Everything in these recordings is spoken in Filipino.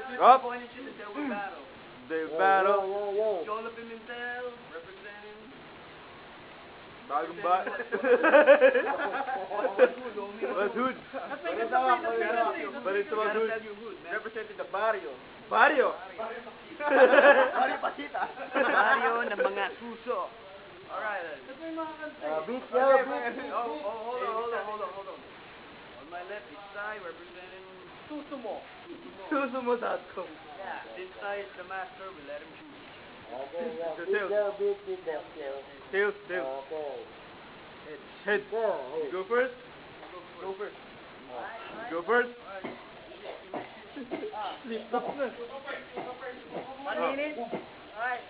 Up. Battle. Dave Battle. Yolo Pimentel, representing. Bagong ba? What's hood? Balita mga hood. Representing the barrio. Barrio. Barrio Pasita. Barrio ng mga suso. Alright. Beat, Hold on. On my left is Sai representing Susumo. Susumo.com. Yeah. Since Sai is the master, we let him choose. Tails. Okay. Head. Go first. Go first. Slip up na. 1 minute. Alright.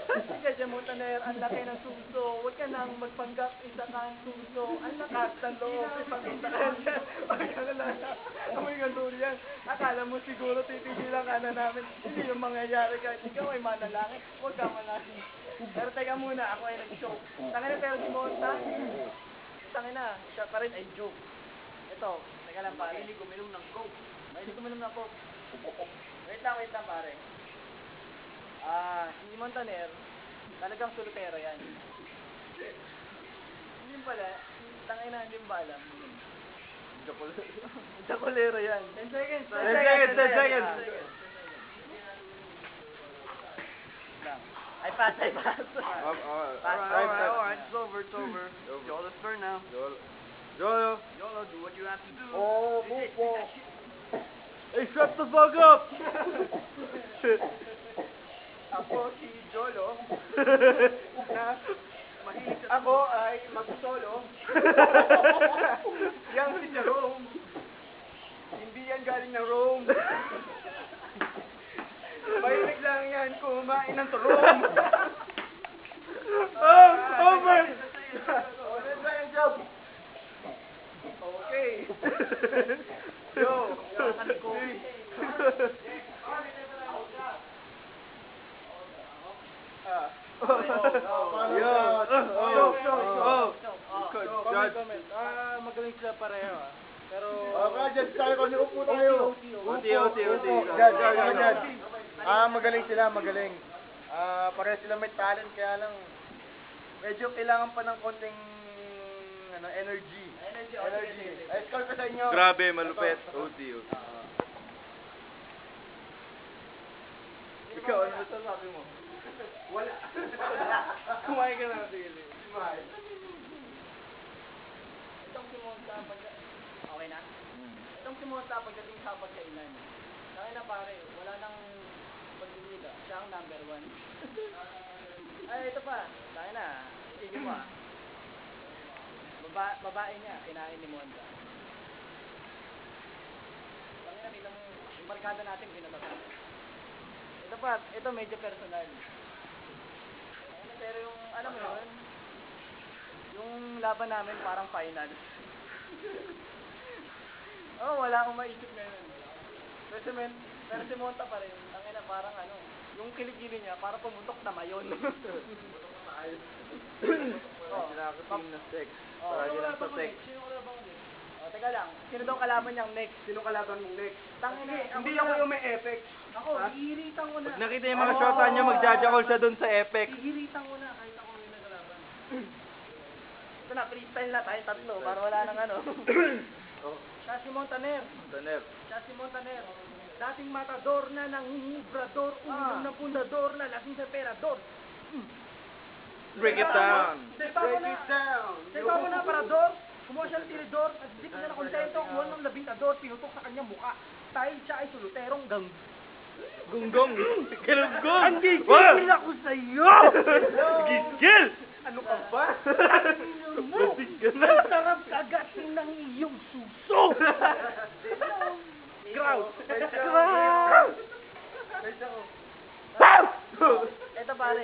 Sige, Jamotaner, ang laki ng suso. Huwag ka nang magpanggap, isa kang suso. Ang lakas ng loob, ipagkita ka yan. Huwag ka na lang. Amoy nga durian. Akala mo siguro titigilan ka na namin. Hindi yung mangyayari kahit ikaw ay manalangin. Huwag ka manalangin. Pero teka muna, ako ay nag-show. Tangin na pero si Monta. Tangin na, siya pa rin ay joke. Ito, teka lang pare. Mahilig uminom ng coke. Wait lang pare. Si Montaner, talagang soltero yan. Hindi pala, tangay na, hindi ba alam? Jacolero yan. 10 seconds. 10 seconds. I pass. Alright. It's over. Yolo's turn now. Yolo. Yolo, do what you have to do. Hey, shut the fuck up! Ako si Jolo. Ako ay mag-solo. Yang si Jerome. Hindi yan galing ng Rome. Mahilig lang yan kumain ng turong. Over! Okay. Yo. Comment. Magaling sila pareho ah. Pero Dyan tayo kung upo tayo. Uti. Dyan. Magaling sila. Pareho sila may talent, kaya lang medyo kailangan pa ng konting energy. Ay, score ko sa inyo. Grabe, malupet. OT. ikaw, ano masasabi mo? Wala. Kumain ka na, sige. Kumain. Itong si Monta, okay na? Itong si Monta, pagdating sa pagkainan. Kaya na pare, wala nang pagdiliga. Siya ang number 1. Ay, ito pa. Kaya na. Sige pa. Babae niya, kinain ni Monta. Kaya na, bilang yung barkada natin, pinatasan. Ito pa, ito medyo personal. Pero yung, alam mo yun, yung laban namin parang final. Wala akong maisip ngayon. Pero si Monta pa rin, tangina parang yung kiligili niya, parang pumutok na mayon. Pumutok na mayon. Kinakatim na sex. Para lang sa sex. Sino kalaban mo? Teka lang, sino daw kalaban niyang next? Sino kalaban mong next? Tangina, hindi ako yung may effect. Ako, ihiritan ko na. Pag nakita yung mga shota niya, magjajakol siya dun sa Epic. Ihiritan ko na, kahit ako yung nagkalaban. Ito na, freestyle na tayo tatlo, para wala nang Siya si Montaner. Siya si Montaner. Dating matador na, nangungubrador, uminom na pundador na, lasing sa perador. Break it down. Sepa mo na, parador. Kumuha siya ng tiridor, at hindi pa siya nakontento, kumuha ng labintador, pinutok sa kanyang muka. Dahil siya ay suluterong Gunggong. Galunggong. Ang gigil ako sa'yo! Gigil! Ano ka ba? Mo! Batik ka na. Sarap kagatin ng iyong suso! Ground! Ito pare.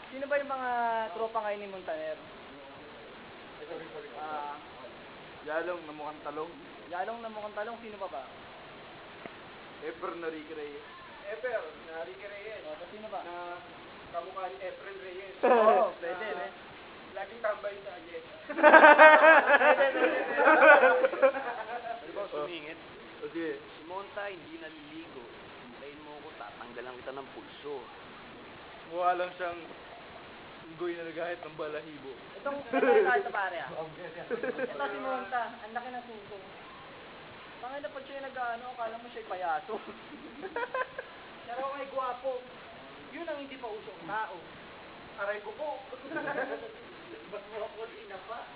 Sino ba yung mga tropa ngayon ni Montaner? Yalong na mukhang talong. Yalong na mukhang talong, sino pa ba? Eper na Ricky Reyes. Eper, na Ricky Reyes. Sino ba? Na kamukha ni Efren Reyes. Oo, pwede. Laging tambay sa agenda. Pwede. Di ba sumingit? Sige. Si Monta hindi naliligo. Hintayin mo ako, tatanggalan kita ng pulso. Mukha lang siyang unggoy na nagahit ng balahibo. Ito pare ah. Ito si Monta, ang laki ng suso. Tangin na pag siya nag-ano, akala mo siya'y payaso. Pero kay gwapo. Yun ang hindi pa usong tao. Aray ko po. Ba't mo ako sinapa?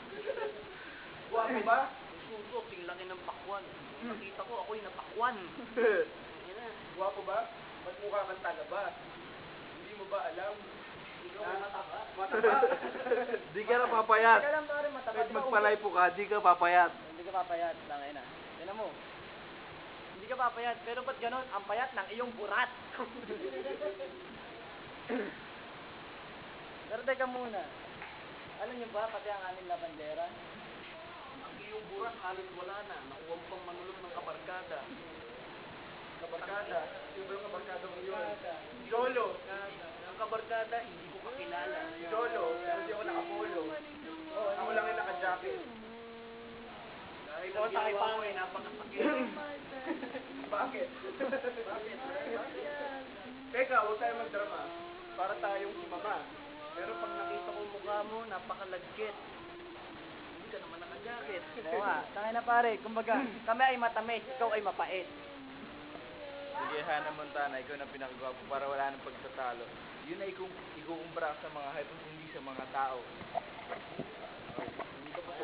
Guwapo ba? Suso, laki ng pakwan. Nakita ko, ako'y napakwan. Yan na. Guwapo ba? Ba't mukha kang taga ba? Hindi mo ba alam? Ikaw ang mataba. Mataba? Di ka na papayat. Teka lang pare, matapat Kahit magpalay po ka, di ka papayat. Hindi ka papayat, tangin na. Tignan mo. Hindi ka papayat, pero ba't ganon? Ang payat ng iyong burat. Pero teka muna. Alam niyo ba, pati ang aming labandera? Ang iyong burat halos wala na. Nakuha mo pang manulot ng kabarkada. Kabarkada. Sino ba yung kabarkada mo yun? Jolo. Ang kabarkada, hindi ko kakilala. Jolo. Pero di ako nakapolo. Ako lang yung naka-jacket. Dahil Oo, ang ginawa tayo mo ay napakasakit. Bakit? Bakit? Teka, huwag tayo magdrama. Para tayong si Mama. Pero pag nakita ko mukha mo, napakalagkit. Hindi ka naman nakajakit. Oo nga, tangin na pare. Kumbaga, kami ay matamis, ikaw ay mapait. Sige, Hannah Montana, ikaw na pinakagwapo para wala nang pagtatalo. Yun ay ikukumpara sa mga hype, hindi sa mga tao.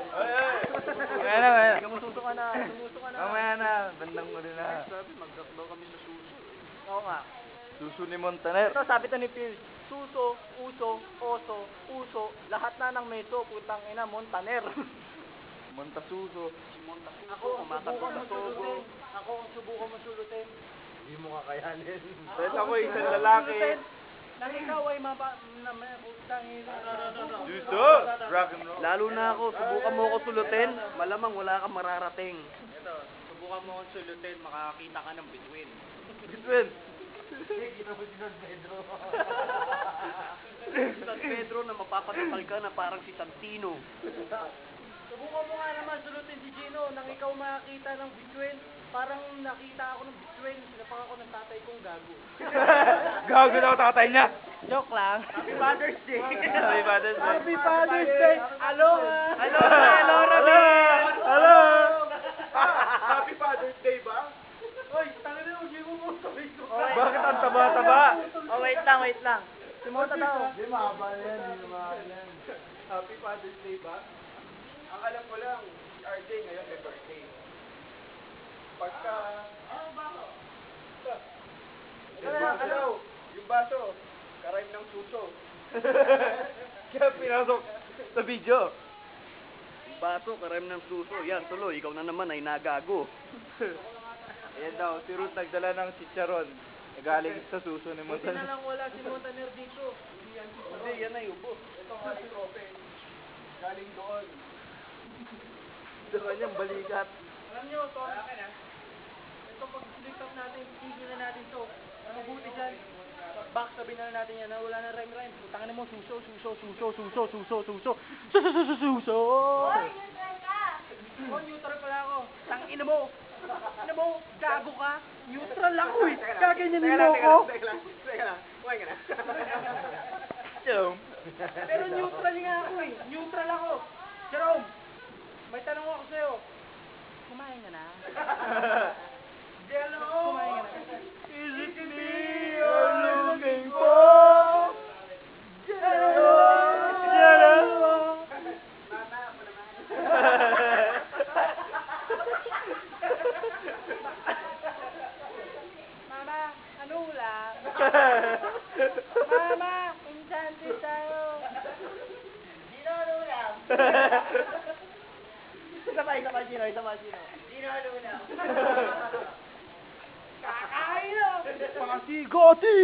Kaya na, kaya na. Sumususo ka na, sumuso ka na. Mamaya na, bandang mo rin na. Sabi, magdakdaw kami sa suso. Oo nga. Suso ni Montaner. Ito, sabi to ni Phil, suso, uso, oso, uso, lahat na ng meso, putang ina, Montaner. Montasuso. Si Montasuso, Ako ang kumakanta subukan sa mo Togo. sulutin. Ako ang subukan mo sulutin. Hindi mo kakayanin. Dahil ako isang lalaki. Sulutin. Nang ikaw ay putang ina. Suso! Rock and roll. Lalo na ako, subukan mo ako sulutin, malamang wala kang mararating. Ito, subukan mo akong sulutin, makakakita ka ng bituin. Bitwin. Kita mo si Don Pedro. Si San Pedro na mapapatapal ka na parang si Santino. Subukan mo nga naman sulutin si Gino, nang ikaw makakita ng bituin, parang nakita ako ng bituin, sinapang ako ng tatay kong gago. Gago na ako tatay niya. Joke lang. Happy Father's Day. Happy Father's Day. Happy Father's Day. Aloha. Aloha. Aloha. Hello. Happy Father's Day ba? Hoy, tangin na yung Gino mo. Bakit ang taba-taba? Oh, wait lang. Sumota daw. Hindi mahaba na yan, hindi mahaba yan. Happy Father's Day ba? Ang alam ko lang, si RJ ngayon may birthday. Pagka... Yung baso, karayom ng suso. Kaya pinasok sa video. Baso, karem ng suso. Yan, tuloy, ikaw na naman ay nagago. Ayan daw, si Ruth nagdala ng chicharon. Galing sa suso ni Buti na Montaner. lang wala si Montaner dito. Hindi, yan ay ubo. Ito nga ay trope. Galing doon. Sa kanyang balikat. Alam nyo, to, ito pag silikap natin, tigil na natin to. Ang mabuti dyan, back sabihin na natin yan na wala na rhyme. Putangin mo, suso. Hoy, neutral ka! Oh, neutral pala ako. Tangina mo. Ano mo, gago ka? Neutral ako eh. Gaganyanin mo ako. Teka lang. Kumain ka na. Pero neutral nga ako eh. Neutral ako. Jerome, may tanong ako sa'yo. Kumain ka na? Jello! Kumain ka na? Is it me you're looking for? Jello! Jello! Mama, ano ulam? Mama, enchanted tayo. Gino, ano ulam? Isa pa, Gino. Gino, ano ulam? Kakain na! Pasigoti!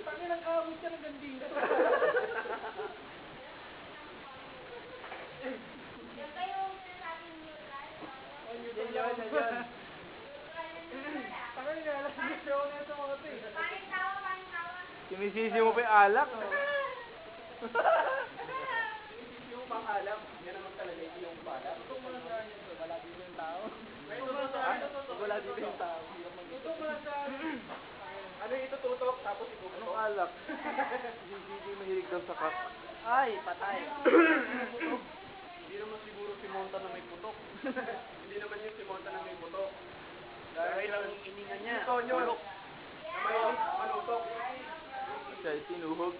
Tangin ang kamot ka ng gandito. Yan ba yung sinasabing neutral? Yan. Tangin nga, alam mo siya ako na ito mga ito eh. Paring tawa. Sinisisi mo pa yung alak? Yung pangalam, yan naman talaga, hindi yung pangalam. Ito mo lang sa ito, malagi yung tao. dito yung tao. Tutok mo lang sa... Ano yung itututok, tapos ibubutok? Anong alak? Hindi mahilig daw sa kak. Ay, patay. Hindi naman siguro si Monta na may putok. Hindi naman yung si Monta na may putok. Dahil ang ininga niya, Ito yun. bulok. Na may malutok. Siya, sinuhog.